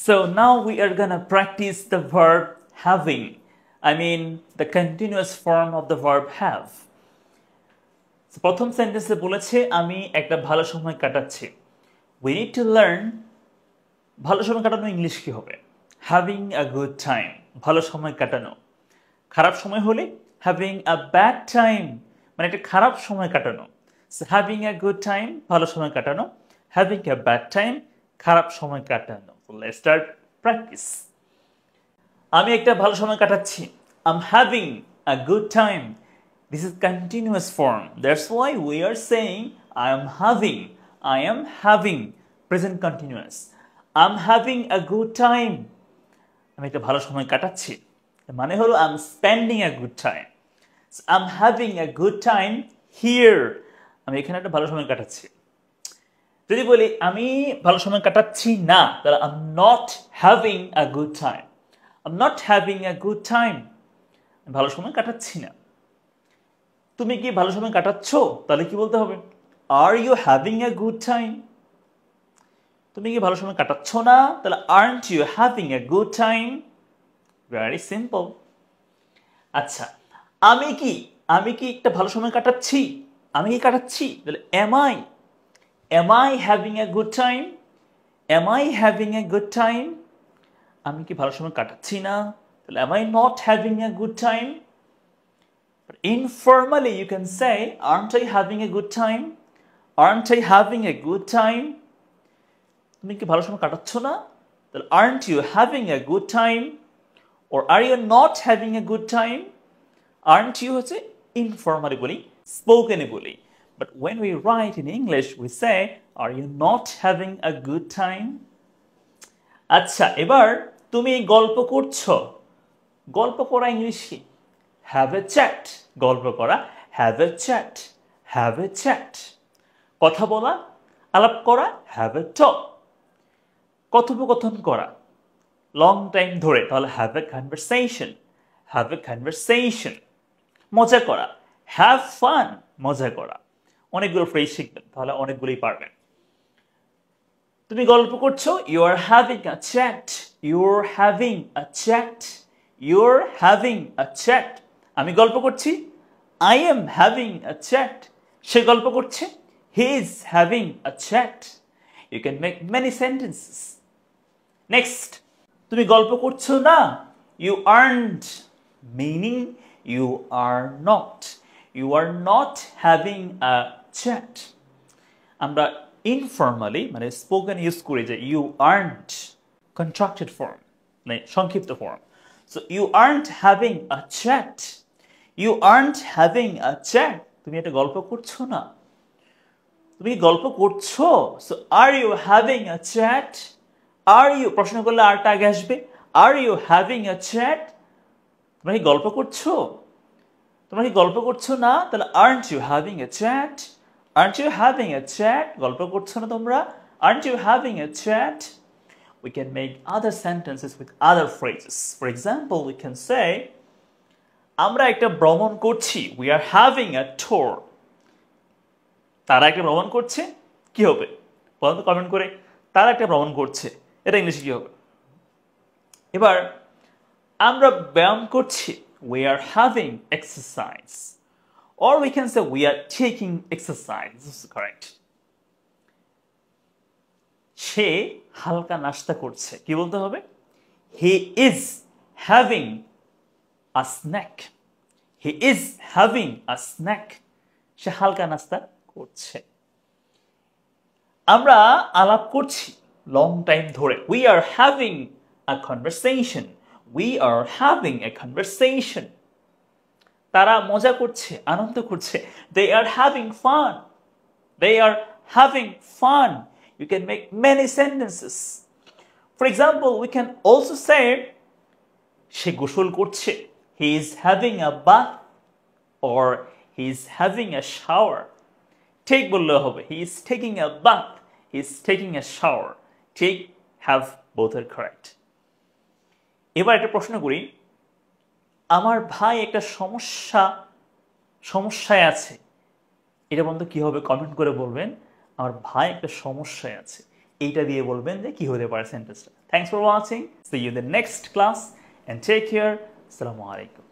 So now we are gonna practice the verb having. I mean the continuous form of the verb have. So প্রথম সেন্টেন্সে বলেছে আমি একটা ভালো সময় কাটাচ্ছি। We need to learn ভালো সময় কাটানো ইংলিশ কি হবে? Having a good time. ভালো সময় কাটানো। খারাপ সময় হলে having a bad time মানে একটা খারাপ সময় কাটানো। So having a good time ভালো সময় কাটানো, having a bad time খারাপ সময় কাটানো। So let's start practice. আমি একটা ভালো সময় কাটাচ্ছি। I'm having a good time. This is continuous form. That's why we are saying I am having present continuous. I'm having a good time. আমি একটা ভালো সময় কাটাচ্ছি। মানে হলো I'm spending a good time. So I'm having a good time here. আমি এখানে একটা ভালো সময় কাটাচ্ছি। যদি বলি আমি ভালো সময় কাটাচ্ছি না, তাহলে I'm not having a good time. I'm not having a good time. ভালো সময় কাটাচ্ছি না। তুমি কি ভালো সময় কাটাচ্ছ? তাহলে কি বলতে হবে? Are you having a good time? তুমি কি ভালো সময় কাটাচ্ছ না? তাহলে aren't you having a good time? Very simple. আচ্ছা, আমি কি একটা ভালো সময় কাটাচ্ছি? আমি কি কাটাচ্ছি? তাহলে am I having a good time? Am I having a good time? আমি কি ভালো সময় কাটাচ্ছি না? তাহলে am I not having a good time? But informally you can say aren't I having a good time? Aren't I having a good time? তুমি কি ভালো সময় কাটাচ্ছ না? তাহলে aren't you having a good time? Or are you not having a good time? Aren't you হচ্ছে informally বলি, spoken বলি. But when we write in English we say are you not having a good time? আচ্ছা, এবার তুমি গল্প করছো। গল্প করা ইংলিশ কি? Have a chat. গল্প করা have a chat. Have a chat. কথা বলা, আলাপ করা have a talk. কথোপকথন করা লং টাইম ধরে তাহলে have a conversation. Have a conversation. মজা করা have fun. মজা করা। অনেকগুলো ফ্রেজ শিখবেন, তাহলে অনেকগুলোই পারবেন। তুমি গল্প করছো, you are having a chat. You're having a chat. You're having a chat. আমি গল্প করছি, I am having a chat. সে গল্প করছে, he is having a chat. You can make many sentences. Next, তুমি গল্প করছো না, you aren't, meaning you are not. You are not having a chat. আমরা informally মানে spoken ইউজ করি যে you aren't, contracted form মানে সংক্ষিপ্ত form. So you aren't having a chat. You aren't having a chat. তুমি একটা গল্প করছো না। তুমি গল্প করছো। So are you having a chat? Are you প্রশ্ন করলে আরটা আগে আসবে। Are you having a chat? তোমরা কি গল্প করছো? তোমরা কি গল্প করছো না? তাহলে aren't you having a chat? Aren't you having a chat? গল্প করছো না তোমরা? Aren't you having a chat? We can make other sentences with other phrases. For example, we can say আমরা একটা ভ্রমণ করছি, we are having a tour. তারা একটা ভ্রমণ করছে, কি হবে? বলুন কমেন্ট করে, তারা একটা ভ্রমণ করছে, এটা ইংলিশে কি হবে? এবার আমরা ব্যায়াম করছি, we are having exercise. Or we can say we are taking exercise. This is correct. সে হালকা নাস্তা করছে, কি বলতে হবে? He is having a snack. He is having a snack. সে হালকা নাস্তা করছে। আমরা আলাপ করছি লং টাইম ধরে, we are having a conversation. We are having a conversation. তারা মজা করছে, আনন্দ করছে, they are having fun. They are having fun. You can make many sentences. For example, we can also say সে গোসল করছে, he is having a bath. Or he is having a shower. Take বললে হবে, he is taking a bath. He is taking a shower. Take, have, both are correct. এবার একটা প্রশ্ন করি, আমার ভাই একটা সমস্যায় আছে, এটা বলতে কি হবে? কমেন্ট করে বলবেন আমার ভাই একটা সমস্যায় আছে। এইটা দিয়ে বলবেন যে কি হতে পারে সেন্টেন্সটা। Thanks for watching, see you in the next class and take care. আসসালামু আলাইকুম।